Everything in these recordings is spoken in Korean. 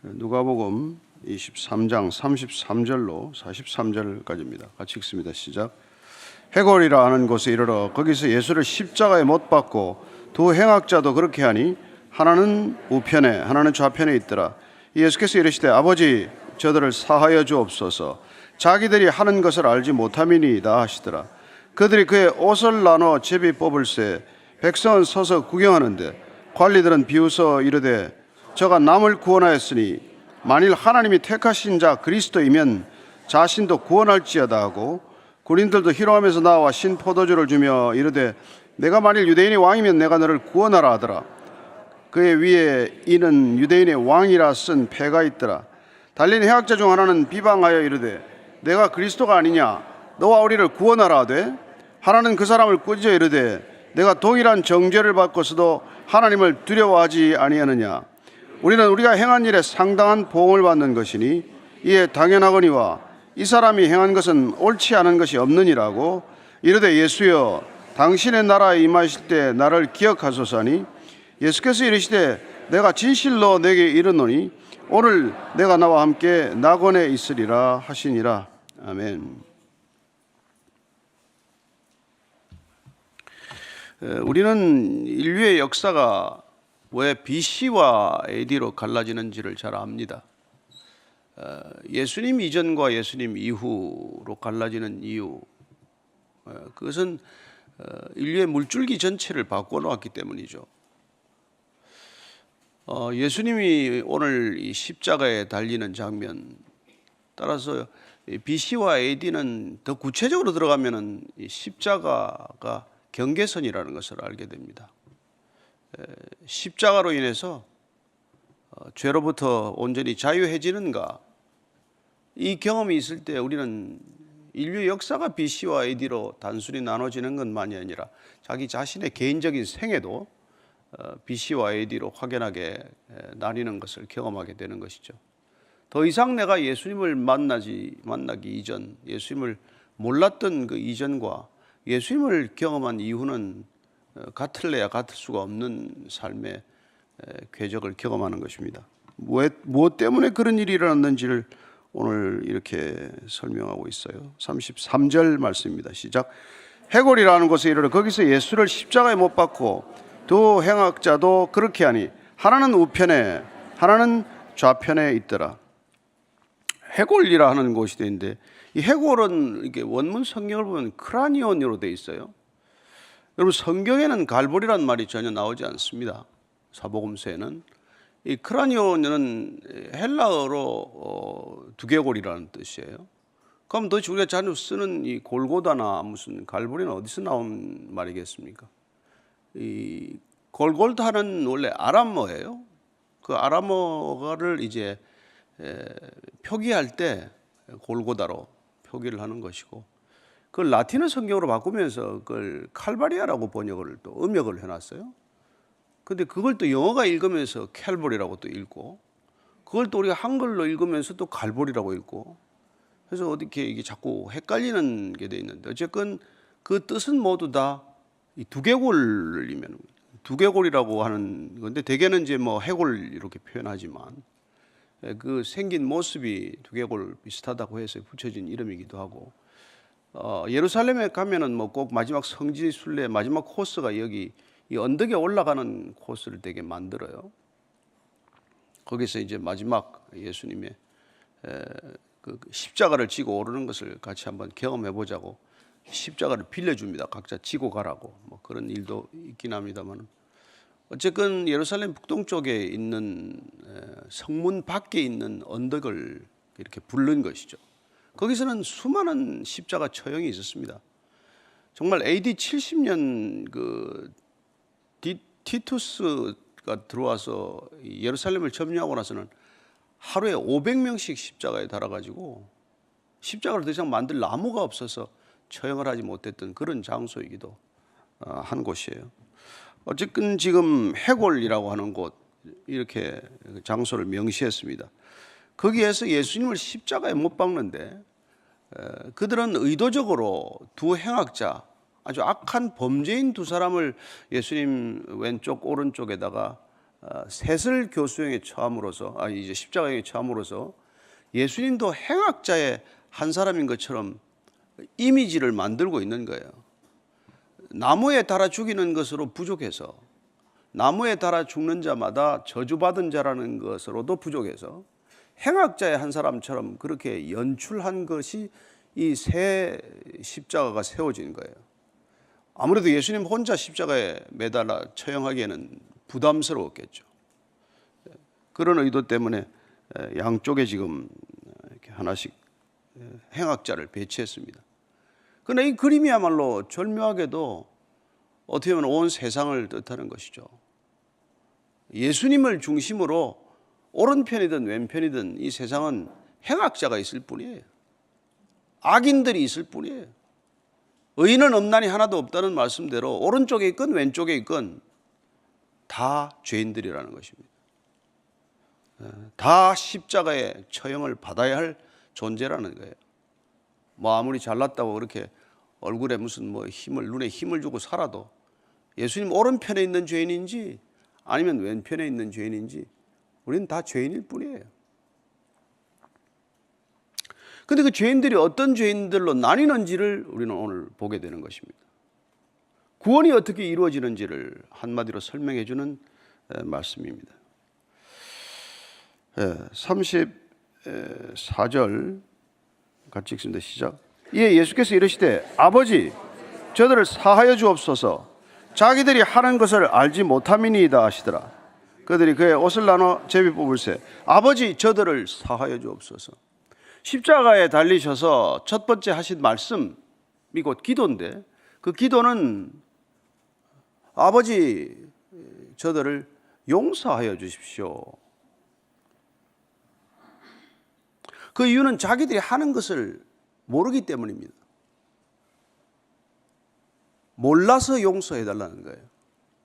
누가복음 23장 33절로 43절까지입니다. 같이 읽습니다. 시작. 해골이라 하는 곳에 이르러 거기서 예수를 십자가에 못 박고 두 행악자도 그렇게 하니 하나는 우편에 하나는 좌편에 있더라. 예수께서 이르시되 아버지 저들을 사하여 주옵소서. 자기들이 하는 것을 알지 못함이니이다 하시더라. 그들이 그의 옷을 나눠 제비 뽑을새 백성은 서서 구경하는데 관리들은 비웃어 이르되 저가 남을 구원하였으니 만일 하나님이 택하신 자 그리스도이면 자신도 구원할지어다 하고 군인들도 희롱하면서 나와 신 포도주를 주며 이르되 내가 만일 유대인의 왕이면 내가 너를 구원하라 하더라. 그의 위에 이는 유대인의 왕이라 쓴 패가 있더라. 달린 해학자 중 하나는 비방하여 이르되 내가 그리스도가 아니냐 너와 우리를 구원하라 하되 하나는 그 사람을 꾸짖어 이르되 내가 동일한 정죄를 받고서도 하나님을 두려워하지 아니하느냐. 우리는 우리가 행한 일에 상당한 보응을 받는 것이니 이에 당연하거니와 이 사람이 행한 것은 옳지 않은 것이 없느니라고 이르되 예수여 당신의 나라에 임하실 때 나를 기억하소서니 예수께서 이르시되 내가 진실로 내게 이르노니 오늘 내가 나와 함께 낙원에 있으리라 하시니라. 아멘. 우리는 인류의 역사가 왜 BC와 AD로 갈라지는지를 잘 압니다. 예수님 이전과 예수님 이후로 갈라지는 이유, 그것은 인류의 물줄기 전체를 바꿔놓았기 때문이죠. 예수님이 오늘 이 십자가에 달리는 장면, 따라서 BC와 AD는 더 구체적으로 들어가면은 이 십자가가 경계선이라는 것을 알게 됩니다. 십자가로 인해서 죄로부터 온전히 자유해지는가, 이 경험이 있을 때 우리는 인류 역사가 BC와 AD로 단순히 나눠지는 것만이 아니라 자기 자신의 개인적인 생애도 BC와 AD로 확연하게 나뉘는 것을 경험하게 되는 것이죠. 더 이상 내가 예수님을 만나기 이전, 예수님을 몰랐던 그 이전과 예수님을 경험한 이후는 같을래야 같을 수가 없는 삶의 궤적을 경험하는 것입니다. 무엇 때문에 그런 일이 일어났는지를 오늘 이렇게 설명하고 있어요. 33절 말씀입니다. 시작. 해골이라는 곳에 이르러 거기서 예수를 십자가에 못 박고 두 행악자도 그렇게 하니 하나는 우편에 하나는 좌편에 있더라. 해골이라 하는 곳이 되는데 이 해골은 이게 원문 성경을 보면 크라니온으로 되어 있어요. 여러분 성경에는 갈보리라는 말이 전혀 나오지 않습니다. 사복음서에는 이 크라니온은 헬라어로 두개골이라는 뜻이에요. 그럼 도대체 우리가 자주 쓰는 이 골고다나 무슨 갈보리는 어디서 나온 말이겠습니까? 이 골골다는 원래 아람어예요. 그 아람어를 이제 표기할 때 골고다로 표기를 하는 것이고, 그걸 라틴어 성경으로 바꾸면서 그걸 칼바리아라고 번역을 또 음역을 해놨어요. 근데 그걸 또 영어가 읽으면서 캘보리라고 또 읽고, 그걸 또 우리가 한글로 읽으면서 또 갈보리라고 읽고, 그래서 어떻게 이게 자꾸 헷갈리는 게 돼 있는데, 어쨌건 그 뜻은 모두 다 이 두개골이면 두개골이라고 하는 건데, 대개는 이제 뭐 해골 이렇게 표현하지만 그 생긴 모습이 두개골 비슷하다고 해서 붙여진 이름이기도 하고, 예루살렘에 가면은 뭐 꼭 마지막 성지 순례 마지막 코스가 여기 이 언덕에 올라가는 코스를 되게 만들어요. 거기서 이제 마지막 예수님의 그 십자가를 지고 오르는 것을 같이 한번 경험해 보자고 십자가를 빌려줍니다. 각자 지고 가라고. 뭐 그런 일도 있긴 합니다만, 어쨌든 예루살렘 북동쪽에 있는 성문 밖에 있는 언덕을 이렇게 부른 것이죠. 거기서는 수많은 십자가 처형이 있었습니다. 정말 AD 70년 그 티투스가 들어와서 예루살렘을 점령하고 나서는 하루에 500명씩 십자가에 달아가지고 십자가를 더 이상 만들 나무가 없어서 처형을 하지 못했던 그런 장소이기도 한 곳이에요. 어쨌든 지금 해골이라고 하는 곳, 이렇게 장소를 명시했습니다. 거기에서 예수님을 십자가에 못 박는데 그들은 의도적으로 두 행악자, 아주 악한 범죄인 두 사람을 예수님 왼쪽 오른쪽에다가 셋을 교수형에 처함으로써 이제 십자가형에 처함으로써 예수님도 행악자의 한 사람인 것처럼 이미지를 만들고 있는 거예요. 나무에 달아 죽이는 것으로 부족해서, 나무에 달아 죽는 자마다 저주받은 자라는 것으로도 부족해서 행악자의 한 사람처럼 그렇게 연출한 것이 이 새 십자가가 세워진 거예요. 아무래도 예수님 혼자 십자가에 매달아 처형하기에는 부담스러웠겠죠. 그런 의도 때문에 양쪽에 지금 이렇게 하나씩 행악자를 배치했습니다. 그러나 이 그림이야말로 절묘하게도 어떻게 보면 온 세상을 뜻하는 것이죠. 예수님을 중심으로 오른편이든 왼편이든 이 세상은 행악자가 있을 뿐이에요. 악인들이 있을 뿐이에요. 의인은 없나니 하나도 없다는 말씀대로 오른쪽에 있건 왼쪽에 있건 다 죄인들이라는 것입니다. 다 십자가의 처형을 받아야 할 존재라는 거예요. 뭐 아무리 잘났다고 그렇게 얼굴에 무슨 뭐 눈에 힘을 주고 살아도 예수님 오른편에 있는 죄인인지 아니면 왼편에 있는 죄인인지 우리는 다 죄인일 뿐이에요. 그런데 그 죄인들이 어떤 죄인들로 나뉘는지를 우리는 오늘 보게 되는 것입니다. 구원이 어떻게 이루어지는지를 한마디로 설명해 주는 말씀입니다. 34절 같이 읽습니다. 시작. 이에 예수께서 이르시되 아버지 저들을 사하여 주옵소서 자기들이 하는 것을 알지 못함이니이다 하시더라. 그들이 그의 옷을 나눠 제비 뽑을세 아버지 저들을 사하여 주옵소서. 십자가에 달리셔서 첫 번째 하신 말씀이 곧 기도인데 그 기도는 아버지 저들을 용서하여 주십시오. 그 이유는 자기들이 하는 것을 모르기 때문입니다. 몰라서 용서해 달라는 거예요.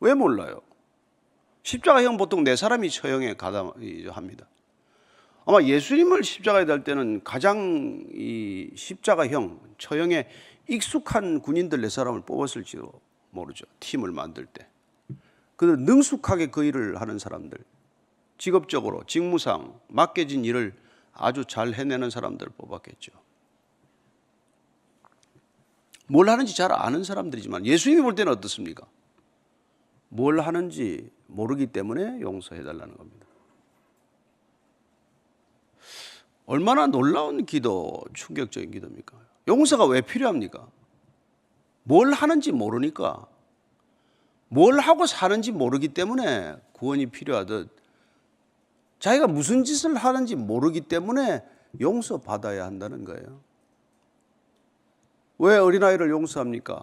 왜 몰라요? 십자가형 보통 네 사람이 처형에 가담합니다. 아마 예수님을 십자가에 달 때는 가장 이 십자가형 처형에 익숙한 군인들 네 사람을 뽑았을지도 모르죠. 팀을 만들 때. 그들 능숙하게 그 일을 하는 사람들, 직업적으로 직무상 맡겨진 일을 아주 잘 해내는 사람들을 뽑았겠죠. 뭘 하는지 잘 아는 사람들이지만 예수님이 볼 때는 어떻습니까? 뭘 하는지 모르기 때문에 용서해달라는 겁니다. 얼마나 놀라운 기도, 충격적인 기도입니까? 용서가 왜 필요합니까? 뭘 하는지 모르니까, 뭘 하고 사는지 모르기 때문에 구원이 필요하듯 자기가 무슨 짓을 하는지 모르기 때문에 용서받아야 한다는 거예요. 왜 어린아이를 용서합니까?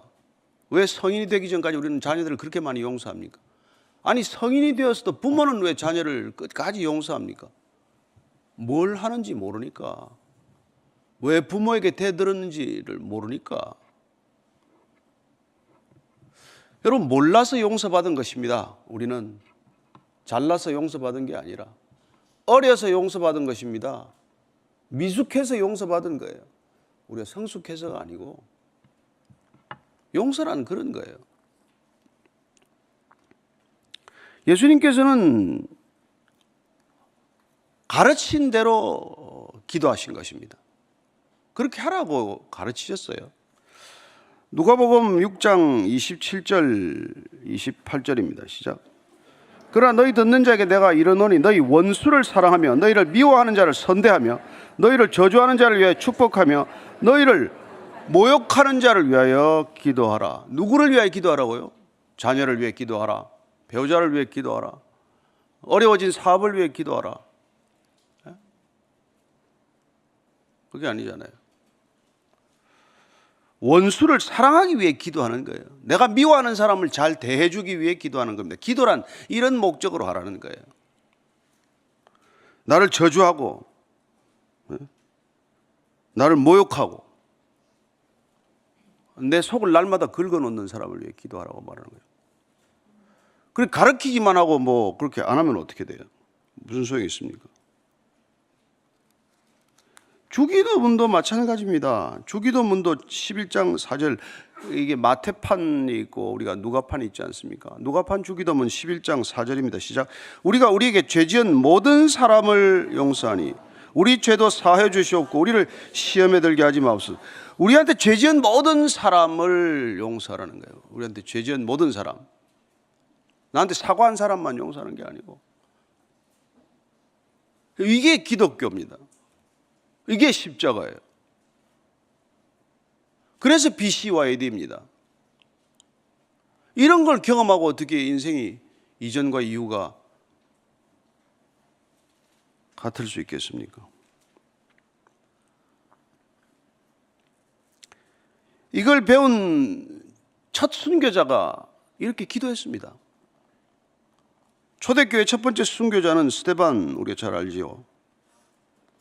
왜 성인이 되기 전까지 우리는 자녀들을 그렇게 많이 용서합니까? 아니 성인이 되었어도 부모는 왜 자녀를 끝까지 용서합니까? 뭘 하는지 모르니까. 왜 부모에게 대들었는지를 모르니까. 여러분 몰라서 용서받은 것입니다. 우리는 잘나서 용서받은 게 아니라 어려서 용서받은 것입니다. 미숙해서 용서받은 거예요. 우리가 성숙해서가 아니고 용서란 그런 거예요. 예수님께서는 가르친 대로 기도하신 것입니다. 그렇게 하라고 가르치셨어요. 누가복음 6장 27절 28절입니다. 시작. 그러나 너희 듣는 자에게 내가 이르노니 너희 원수를 사랑하며 너희를 미워하는 자를 선대하며 너희를 저주하는 자를 위하여 축복하며 너희를 모욕하는 자를 위하여 기도하라. 누구를 위하여 기도하라고요? 자녀를 위해 기도하라. 배우자를 위해 기도하라. 어려워진 사업을 위해 기도하라. 그게 아니잖아요. 원수를 사랑하기 위해 기도하는 거예요. 내가 미워하는 사람을 잘 대해주기 위해 기도하는 겁니다. 기도란 이런 목적으로 하라는 거예요. 나를 저주하고 나를 모욕하고 내 속을 날마다 긁어놓는 사람을 위해 기도하라고 말하는 거예요. 그렇게 가르치기만 하고 뭐 그렇게 안 하면 어떻게 돼요? 무슨 소용이 있습니까? 주기도문도 마찬가지입니다. 주기도문도 11장 4절, 이게 마태판이 있고 우리가 누가판이 있지 않습니까? 누가판 주기도문 11장 4절입니다. 시작. 우리가 우리에게 죄지은 모든 사람을 용서하니 우리 죄도 사하여 주시옵고 우리를 시험에 들게 하지 마옵소서. 우리한테 죄지은 모든 사람을 용서하라는 거예요. 우리한테 죄지은 모든 사람. 나한테 사과한 사람만 용서하는 게 아니고. 이게 기독교입니다. 이게 십자가예요. 그래서 BC와 AD입니다. 이런 걸 경험하고 어떻게 인생이 이전과 이후가 같을 수 있겠습니까? 이걸 배운 첫 순교자가 이렇게 기도했습니다. 초대교회 첫 번째 순교자는 스데반, 우리가 잘 알지요.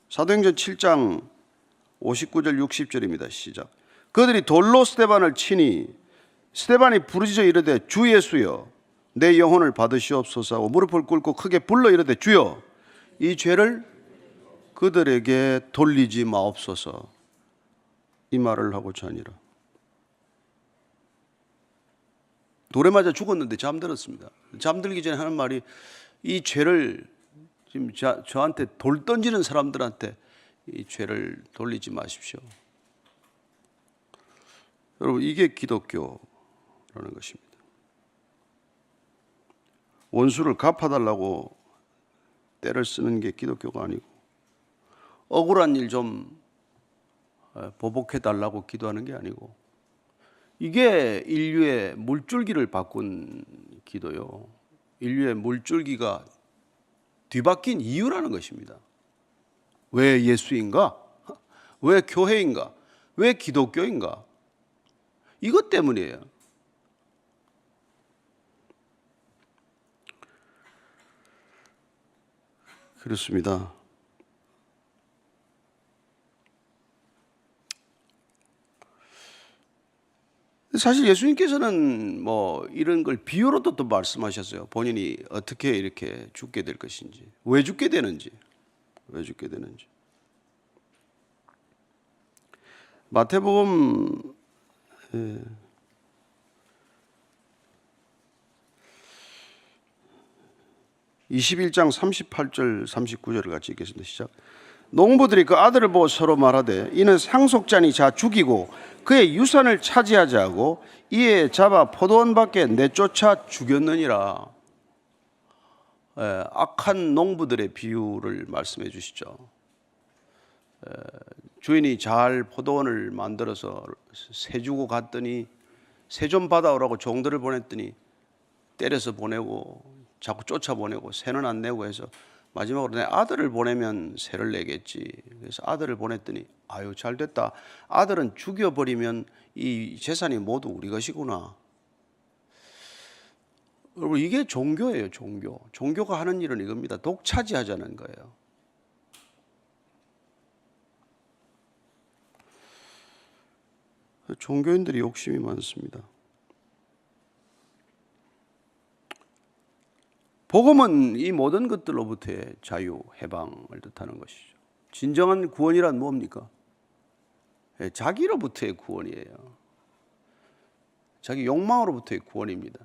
사도행전 7장 59절 60절입니다. 시작. 그들이 돌로 스데반을 치니 스데반이 부르짖어 이르되 주 예수여 내 영혼을 받으시옵소서 하고 무릎을 꿇고 크게 불러 이르되 주여 이 죄를 그들에게 돌리지 마옵소서, 이 말을 하고자 하니라. 돌에 맞아 죽었는데 잠들었습니다. 잠들기 전에 하는 말이, 이 죄를 지금 저한테 돌 던지는 사람들한테 이 죄를 돌리지 마십시오. 여러분, 이게 기독교라는 것입니다. 원수를 갚아달라고 때를 쓰는 게 기독교가 아니고, 억울한 일 좀 보복해달라고 기도하는 게 아니고, 이게 인류의 물줄기를 바꾼 기도요. 인류의 물줄기가 뒤바뀐 이유라는 것입니다. 왜 예수인가? 왜 교회인가? 왜 기독교인가? 이것 때문이에요. 그렇습니다. 사실 예수님께서는 뭐 이런 걸 비유로도 또 말씀하셨어요. 본인이 어떻게 이렇게 죽게 될 것인지, 왜 죽게 되는지, 왜 죽게 되는지. 마태복음 21장 38절 39절을 같이 읽겠습니다. 시작. 농부들이 그 아들을 보고 서로 말하되 이는 상속자니 자 죽이고 그의 유산을 차지하자 하고 이에 잡아 포도원 밖에 내쫓아 죽였느니라. 악한 농부들의 비유를 말씀해 주시죠. 주인이 잘 포도원을 만들어서 새 주고 갔더니 새 좀 받아오라고 종들을 보냈더니 때려서 보내고 자꾸 쫓아보내고 새는 안 내고 해서 마지막으로 내 아들을 보내면 새를 내겠지. 그래서 아들을 보냈더니 아유 잘 됐다. 아들은 죽여버리면 이 재산이 모두 우리 것이구나. 여러분, 이게 종교예요. 종교. 종교가 하는 일은 이겁니다. 독차지하자는 거예요. 종교인들이 욕심이 많습니다. 복음은 이 모든 것들로부터의 자유, 해방을 뜻하는 것이죠. 진정한 구원이란 뭡니까? 자기로부터의 구원이에요. 자기 욕망으로부터의 구원입니다.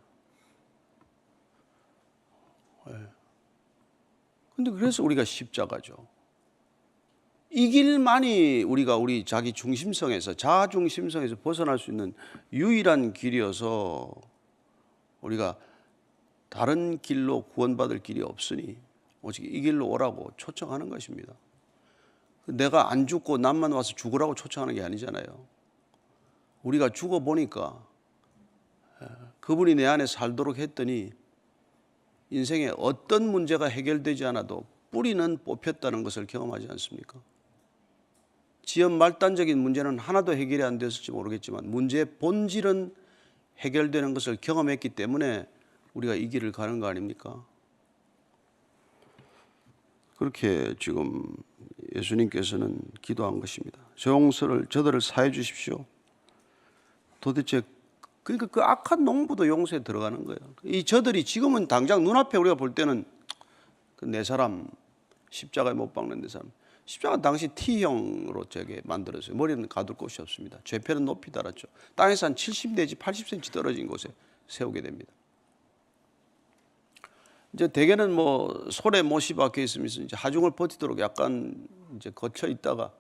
그런데 그래서 우리가 십자가죠. 이 길만이 우리가 우리 자기 중심성에서, 자아 중심성에서 벗어날 수 있는 유일한 길이어서 우리가 다른 길로 구원받을 길이 없으니 오직 이 길로 오라고 초청하는 것입니다. 내가 안 죽고 남만 와서 죽으라고 초청하는 게 아니잖아요. 우리가 죽어보니까 그분이 내 안에 살도록 했더니 인생에 어떤 문제가 해결되지 않아도 뿌리는 뽑혔다는 것을 경험하지 않습니까? 지연 말단적인 문제는 하나도 해결이 안 됐을지 모르겠지만 문제의 본질은 해결되는 것을 경험했기 때문에 우리가 이 길을 가는 거 아닙니까? 그렇게 지금 예수님께서는 기도한 것입니다. 저들을 사해 주십시오. 도대체 그러니까 그 악한 농부도 용서에 들어가는 거예요. 이 저들이 지금은 당장 눈앞에 우리가 볼 때는 그 네 사람 십자가에 못 박는 네 사람, 십자가 당시 T형으로 저게 만들었어요. 머리는 가둘 곳이 없습니다. 죄편은 높이 달았죠. 땅에서 한 70 내지 80cm 떨어진 곳에 세우게 됩니다. 이제 대개는 뭐 솔에 못이 박혀 있으면서 이제 하중을 버티도록 약간 이제 거쳐 있다가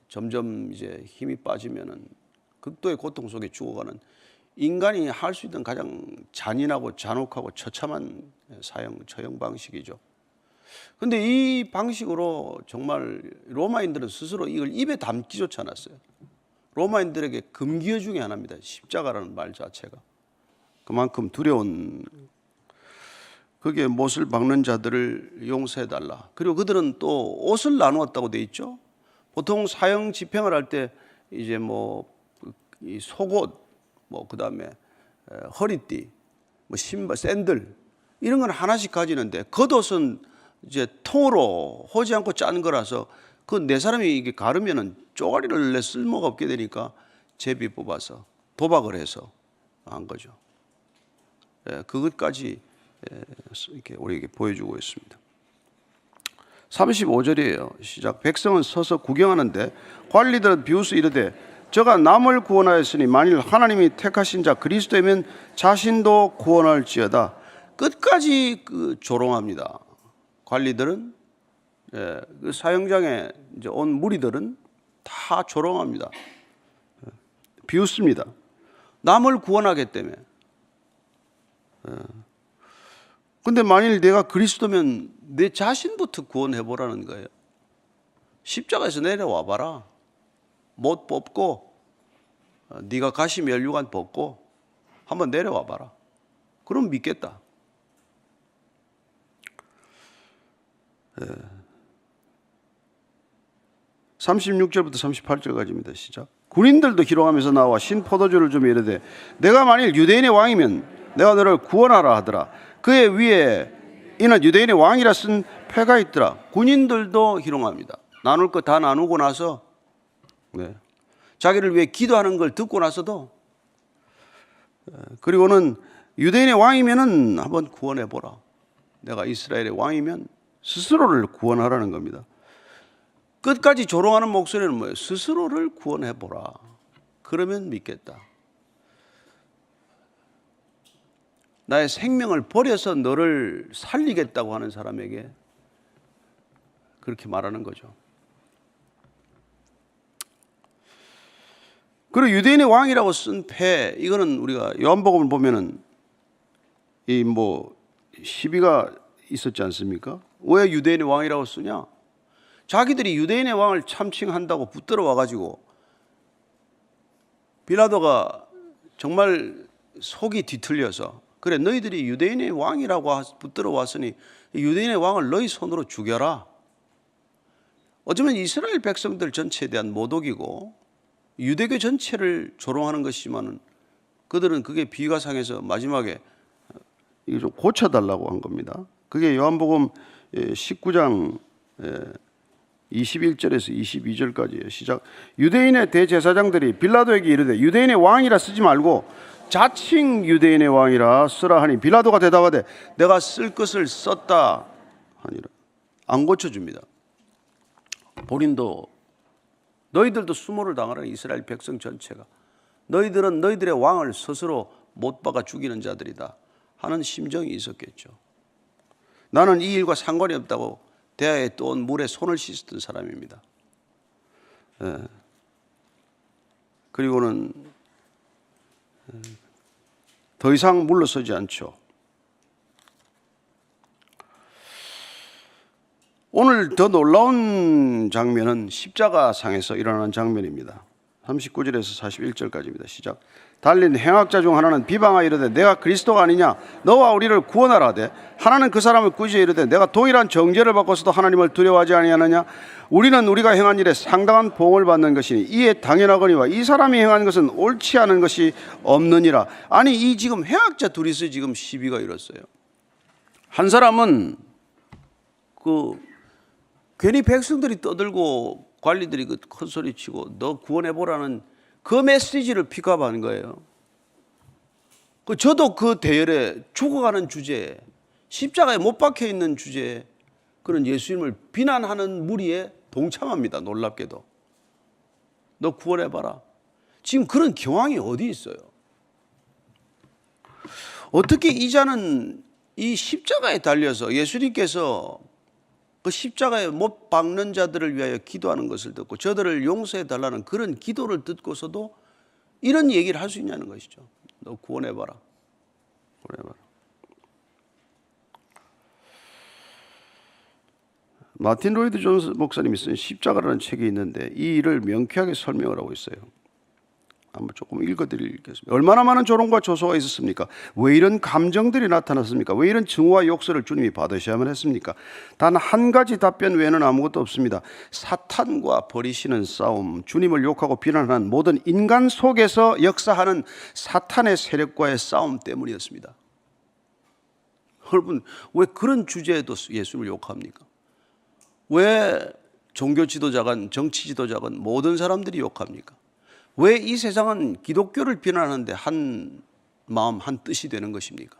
점점 이제 힘이 빠지면은 극도의 고통 속에 죽어가는 인간이 할 수 있는 가장 잔인하고 잔혹하고 처참한 처형 방식이죠. 근데 이 방식으로 정말 로마인들은 스스로 이걸 입에 담기조차 않았어요. 로마인들에게 금기어 중에 하나입니다. 십자가라는 말 자체가. 그만큼 두려운, 거기에 못을 박는 자들을 용서해달라. 그리고 그들은 또 옷을 나누었다고 돼 있죠. 보통 사형 집행을 할 때 이제 뭐 이 속옷, 뭐 그다음에 허리띠, 뭐 신발, 샌들 이런 건 하나씩 가지는데 겉옷은 이제 통으로 호지 않고 짠 거라서 그 네 사람이 이게 가르면은 쪼가리를 내 쓸모가 없게 되니까 제비 뽑아서 도박을 해서 한 거죠. 그것까지 이렇게 우리에게 보여주고 있습니다. 35절이에요. 시작. 백성은 서서 구경하는데 관리들은 비웃어 이르되 저가 남을 구원하였으니 만일 하나님이 택하신 자 그리스도이면 자신도 구원할지어다. 끝까지 조롱합니다. 관리들은 그 사형장에 이제 온 무리들은 다 조롱합니다. 비웃습니다. 남을 구원하겠다며. 근데 만일 내가 그리스도면 내 자신부터 구원해보라는 거예요. 십자가에서 내려와 봐라. 못 뽑고 네가 가시 면류관 벗고 한번 내려와 봐라. 그럼 믿겠다. 36절부터 38절까지입니다. 시작. 군인들도 희롱하면서 나와 신 포도주를 좀 이르되 내가 만일 유대인의 왕이면 내가 너를 구원하라 하더라. 그의 위에 이는 유대인의 왕이라 쓴 패가 있더라. 군인들도 희롱합니다. 나눌 거 다 나누고 나서 자기를 위해 기도하는 걸 듣고 나서도 그리고는 유대인의 왕이면은 한번 구원해 보라. 내가 이스라엘의 왕이면 스스로를 구원하라는 겁니다. 끝까지 조롱하는 목소리는 뭐예요? 스스로를 구원해 보라. 그러면 믿겠다. 나의 생명을 버려서 너를 살리겠다고 하는 사람에게 그렇게 말하는 거죠. 그리고 유대인의 왕이라고 쓴 패, 이거는 우리가 요한복음을 보면은 이 뭐 시비가 있었지 않습니까? 왜 유대인의 왕이라고 쓰냐? 자기들이 유대인의 왕을 참칭한다고 붙들어 와가지고 빌라도가 정말 속이 뒤틀려서 그래 너희들이 유대인의 왕이라고 붙들어 왔으니 유대인의 왕을 너희 손으로 죽여라. 어쩌면 이스라엘 백성들 전체에 대한 모독이고 유대교 전체를 조롱하는 것이지만은 그들은 그게 비가 상해서 마지막에 이거 좀 고쳐달라고 한 겁니다. 그게 요한복음 19장 21절에서 22절까지예요. 시작. 유대인의 대제사장들이 빌라도에게 이르되 유대인의 왕이라 쓰지 말고 자칭 유대인의 왕이라 쓰라 하니 빌라도가 대답하되 내가 쓸 것을 썼다 하니라. 안 고쳐줍니다. 본인도 너희들도 수모를 당하는 이스라엘 백성 전체가 너희들은 너희들의 왕을 스스로 못 박아 죽이는 자들이다 하는 심정이 있었겠죠. 나는 이 일과 상관이 없다고 대야에 떠온 물에 손을 씻었던 사람입니다. 그리고는 더 이상 물러서지 않죠. 오늘 더 놀라운 장면은 십자가상에서 일어나는 장면입니다. 39절에서 41절까지입니다. 시작. 달린 행악자 중 하나는 비방하여 이르되 내가 그리스도가 아니냐 너와 우리를 구원하라 하되 하나는 그 사람을 꾸짖어 이르되 내가 동일한 정죄를 받고서도 하나님을 두려워하지 아니하느냐 우리는 우리가 행한 일에 상당한 보응을 받는 것이니 이에 당연하거니와 이 사람이 행한 것은 옳지 않은 것이 없느니라. 아니 이 지금 행악자 둘이서 지금 시비가 일었어요. 한 사람은 괜히 백성들이 떠들고 관리들이 큰 소리 치고 너 구원해보라는 그 메시지를 픽업하는 거예요. 저도 그 대열에 죽어가는 주제에 십자가에 못 박혀 있는 주제에 그런 예수님을 비난하는 무리에 동참합니다. 놀랍게도. 너 구원해봐라. 지금 그런 경황이 어디 있어요? 어떻게 이 자는 이 십자가에 달려서 예수님께서 그 십자가에 못 박는 자들을 위하여 기도하는 것을 듣고 저들을 용서해 달라는 그런 기도를 듣고서도 이런 얘기를 할 수 있냐는 것이죠. 너 구원해봐라. 구원해봐라. 마틴 로이드 존스 목사님이 쓴 십자가라는 책이 있는데 이 일을 명쾌하게 설명을 하고 있어요. 한번 조금 읽어드리겠습니다. 얼마나 많은 조롱과 조소가 있었습니까? 왜 이런 감정들이 나타났습니까? 왜 이런 증오와 욕설을 주님이 받으셔야만 했습니까? 단 한 가지 답변 외에는 아무것도 없습니다. 사탄과 벌이시는 싸움, 주님을 욕하고 비난하는 모든 인간 속에서 역사하는 사탄의 세력과의 싸움 때문이었습니다. 여러분, 왜 그런 주제에도 예수님을 욕합니까? 왜 종교 지도자건 정치 지도자건 모든 사람들이 욕합니까? 왜 이 세상은 기독교를 비난하는데 한 마음 한 뜻이 되는 것입니까?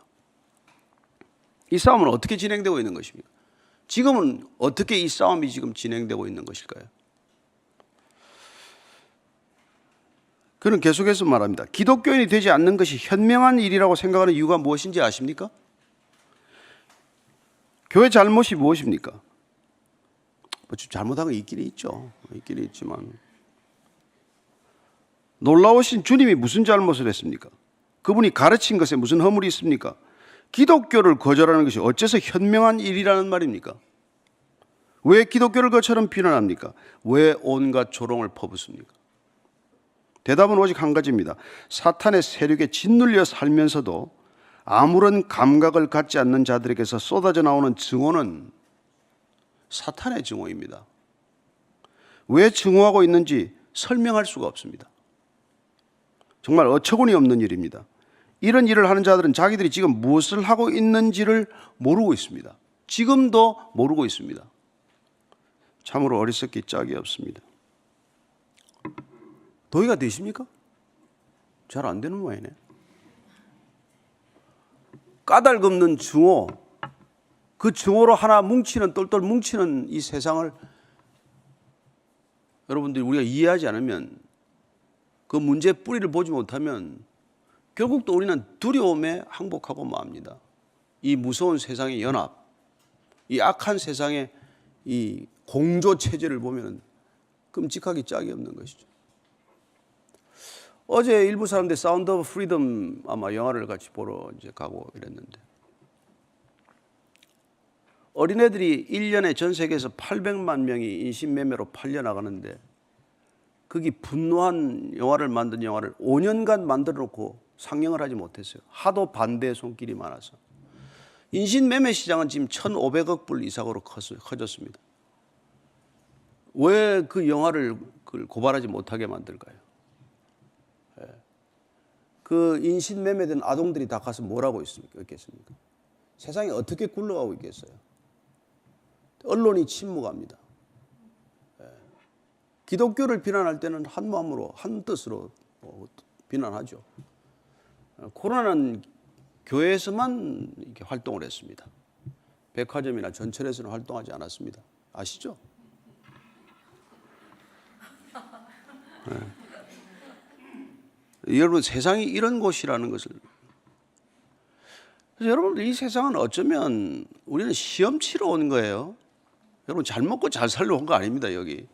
이 싸움은 어떻게 진행되고 있는 것입니까? 지금은 어떻게 이 싸움이 지금 진행되고 있는 것일까요? 그는 계속해서 말합니다. 기독교인이 되지 않는 것이 현명한 일이라고 생각하는 이유가 무엇인지 아십니까? 교회 잘못이 무엇입니까? 잘못한 거 있긴 있죠. 있긴 있지만 놀라우신 주님이 무슨 잘못을 했습니까? 그분이 가르친 것에 무슨 허물이 있습니까? 기독교를 거절하는 것이 어째서 현명한 일이라는 말입니까? 왜 기독교를 그처럼 비난합니까? 왜 온갖 조롱을 퍼붓습니까? 대답은 오직 한 가지입니다. 사탄의 세력에 짓눌려 살면서도 아무런 감각을 갖지 않는 자들에게서 쏟아져 나오는 증오는 사탄의 증오입니다. 왜 증오하고 있는지 설명할 수가 없습니다. 정말 어처구니 없는 일입니다. 이런 일을 하는 자들은 자기들이 지금 무엇을 하고 있는지를 모르고 있습니다. 지금도 모르고 있습니다. 참으로 어리석기 짝이 없습니다. 동의가 되십니까? 잘 안 되는 모양이네. 까닭없는 증오, 그 증오로 하나 뭉치는 똘똘 뭉치는 이 세상을 여러분들이 우리가 이해하지 않으면 그 문제의 뿌리를 보지 못하면 결국 또 우리는 두려움에 항복하고 맙니다. 이 무서운 세상의 연합, 이 악한 세상의 이 공조 체제를 보면 끔찍하기 짝이 없는 것이죠. 어제 일부 사람들 사운드 오브 프리덤 아마 영화를 같이 보러 이제 가고 이랬는데 어린애들이 1년에 전 세계에서 800만 명이 인신매매로 팔려나가는데 거기 분노한 영화를 만든 영화를 5년간 만들어 놓고 상영을 하지 못했어요. 하도 반대의 손길이 많아서. 인신매매 시장은 지금 1,500억 불 이상으로 커졌습니다. 왜 그 영화를 고발하지 못하게 만들까요? 그 인신매매된 아동들이 다 가서 뭘 하고 있겠습니까? 세상이 어떻게 굴러가고 있겠어요? 언론이 침묵합니다. 기독교를 비난할 때는 한 마음으로 한 뜻으로 비난하죠. 코로나는 교회에서만 이렇게 활동을 했습니다. 백화점이나 전철에서는 활동하지 않았습니다. 아시죠? 네. 여러분 세상이 이런 곳이라는 것을 그래서 여러분들 이 세상은 어쩌면 우리는 시험 치러 온 거예요. 여러분 잘 먹고 잘 살러 온 거 아닙니다. 여기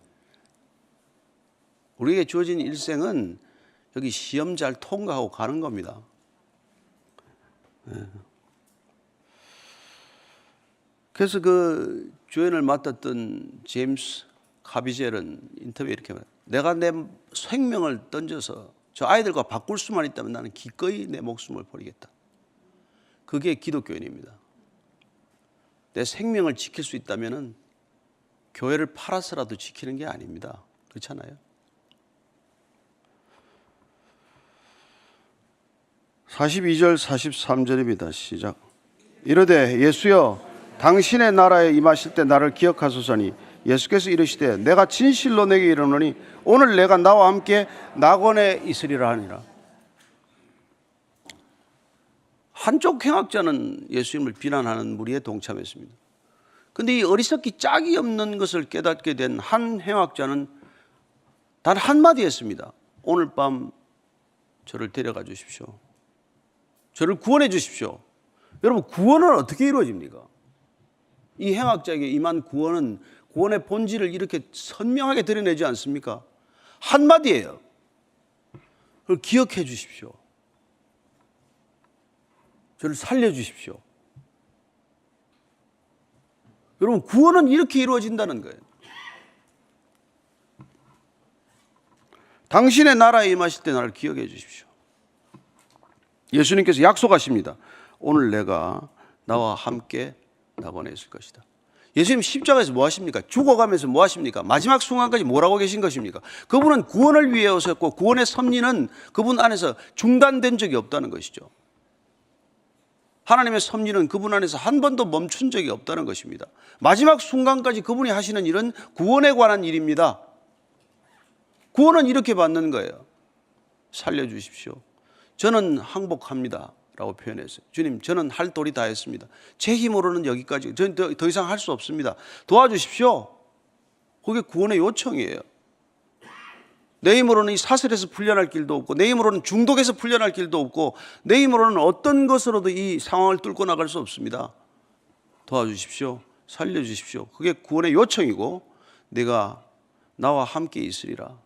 우리에게 주어진 일생은 여기 시험 잘 통과하고 가는 겁니다. 그래서 그 주연을 맡았던 제임스 카비젤은 인터뷰에 이렇게 말해요. 내가 내 생명을 던져서 저 아이들과 바꿀 수만 있다면 나는 기꺼이 내 목숨을 버리겠다. 그게 기독교인입니다. 내 생명을 지킬 수 있다면 교회를 팔아서라도 지키는 게 아닙니다. 그렇잖아요. 42절 43절입니다. 시작. 이르되 예수여 당신의 나라에 임하실 때 나를 기억하소서니 예수께서 이르시되 내가 진실로 내게 이르노니 오늘 내가 나와 함께 낙원에 있으리라 하니라. 한쪽 행악자는 예수님을 비난하는 무리에 동참했습니다. 근데 이 어리석기 짝이 없는 것을 깨닫게 된 한 행악자는 단 한마디 했습니다. 오늘 밤 저를 데려가 주십시오. 저를 구원해 주십시오. 여러분, 구원은 어떻게 이루어집니까? 이 행악자에게 임한 구원은 구원의 본질을 이렇게 선명하게 드러내지 않습니까? 한마디예요. 그걸 기억해 주십시오. 저를 살려 주십시오. 여러분, 구원은 이렇게 이루어진다는 거예요. 당신의 나라에 임하실 때 나를 기억해 주십시오. 예수님께서 약속하십니다. 오늘 내가 나와 함께 낙원에 있을 것이다. 예수님 십자가에서 뭐 하십니까? 죽어가면서 뭐 하십니까? 마지막 순간까지 뭐라고 계신 것입니까? 그분은 구원을 위해 오셨고 구원의 섭리는 그분 안에서 중단된 적이 없다는 것이죠. 하나님의 섭리는 그분 안에서 한 번도 멈춘 적이 없다는 것입니다. 마지막 순간까지 그분이 하시는 일은 구원에 관한 일입니다. 구원은 이렇게 받는 거예요. 살려주십시오. 저는 항복합니다 라고 표현했어요. 주님, 저는 할 도리 다 했습니다. 제 힘으로는 여기까지, 저는 더 이상 할 수 없습니다. 도와주십시오. 그게 구원의 요청이에요. 내 힘으로는 이 사슬에서 풀려날 길도 없고, 내 힘으로는 중독에서 풀려날 길도 없고, 내 힘으로는 어떤 것으로도 이 상황을 뚫고 나갈 수 없습니다. 도와주십시오. 살려주십시오. 그게 구원의 요청이고, 내가 나와 함께 있으리라.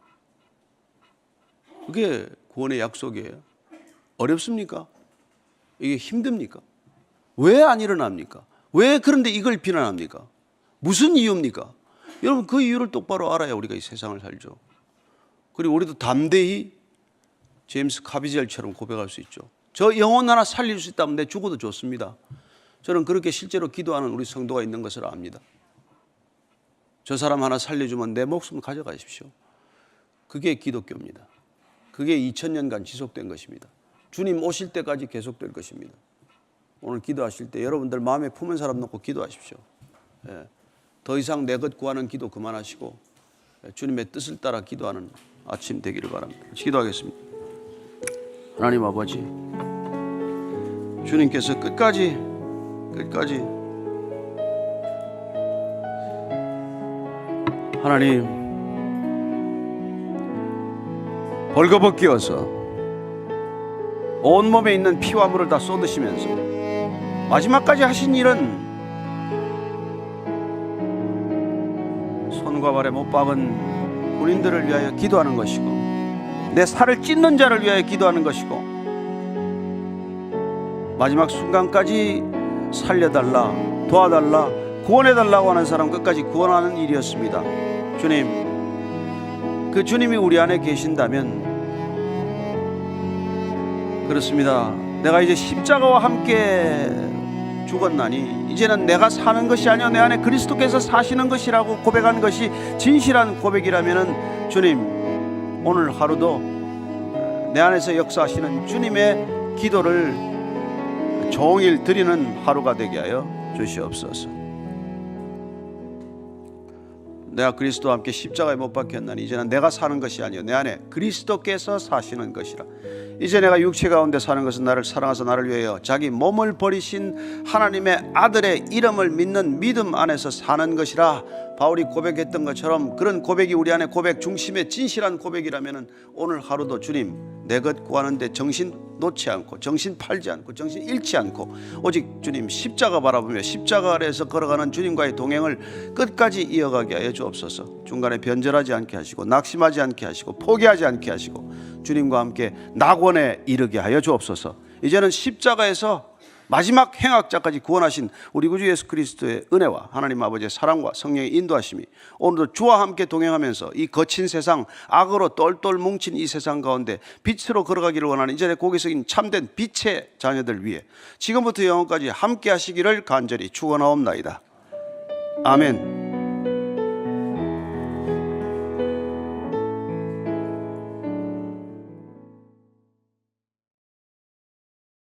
그게 구원의 약속이에요. 어렵습니까? 이게 힘듭니까? 왜 안 일어납니까? 왜 그런데 이걸 비난합니까? 무슨 이유입니까? 여러분, 그 이유를 똑바로 알아야 우리가 이 세상을 살죠. 그리고 우리도 담대히 제임스 카비젤처럼 고백할 수 있죠. 저 영혼 하나 살릴 수 있다면 내 죽어도 좋습니다. 저는 그렇게 실제로 기도하는 우리 성도가 있는 것을 압니다. 저 사람 하나 살려주면 내 목숨 가져가십시오. 그게 기독교입니다. 그게 2000년간 지속된 것입니다. 주님 오실 때까지 계속될 것입니다. 오늘 기도하실 때 여러분들 마음에 품은 사람 놓고 기도하십시오. 더 이상 내 것 구하는 기도 그만하시고 주님의 뜻을 따라 기도하는 아침 되기를 바랍니다. 기도하겠습니다. 하나님 아버지, 주님께서 끝까지 하나님 벌거벗기어서 온몸에 있는 피와 물을 다 쏟으시면서 마지막까지 하신 일은 손과 발에 못 박은 군인들을 위하여 기도하는 것이고, 내 살을 찢는 자를 위하여 기도하는 것이고, 마지막 순간까지 살려달라, 도와달라, 구원해달라고 하는 사람 끝까지 구원하는 일이었습니다. 주님, 그 주님이 우리 안에 계신다면, 그렇습니다. 내가 이제 십자가와 함께 죽었나니 이제는 내가 사는 것이 아니요 내 안에 그리스도께서 사시는 것이라고 고백한 것이 진실한 고백이라면, 주님, 오늘 하루도 내 안에서 역사하시는 주님의 기도를 종일 드리는 하루가 되게 하여 주시옵소서. 내가 그리스도와 함께 십자가에 못 박혔나니 이제는 내가 사는 것이 아니요 내 안에 그리스도께서 사시는 것이라. 이제 내가 육체 가운데 사는 것은 나를 사랑하사 나를 위하여 자기 몸을 버리신 하나님의 아들의 이름을 믿는 믿음 안에서 사는 것이라. 바울이 고백했던 것처럼 그런 고백이 우리 안에 고백 중심의 진실한 고백이라면 오늘 하루도 주님, 내 것 구하는데 정신 놓지 않고, 정신 팔지 않고, 정신 잃지 않고, 오직 주님 십자가 바라보며 십자가 아래에서 걸어가는 주님과의 동행을 끝까지 이어가게 하여 주옵소서. 중간에 변절하지 않게 하시고, 낙심하지 않게 하시고, 포기하지 않게 하시고, 주님과 함께 낙원에 이르게 하여 주옵소서. 이제는 십자가에서 마지막 행악자까지 구원하신 우리 구주 예수 그리스도의 은혜와 하나님 아버지의 사랑과 성령의 인도하심이 오늘도 주와 함께 동행하면서 이 거친 세상, 악으로 똘똘 뭉친 이 세상 가운데 빛으로 걸어가기를 원하는 이전에 고개 숙인 참된 빛의 자녀들 위해 지금부터 영원까지 함께 하시기를 간절히 축원하옵나이다. 아멘.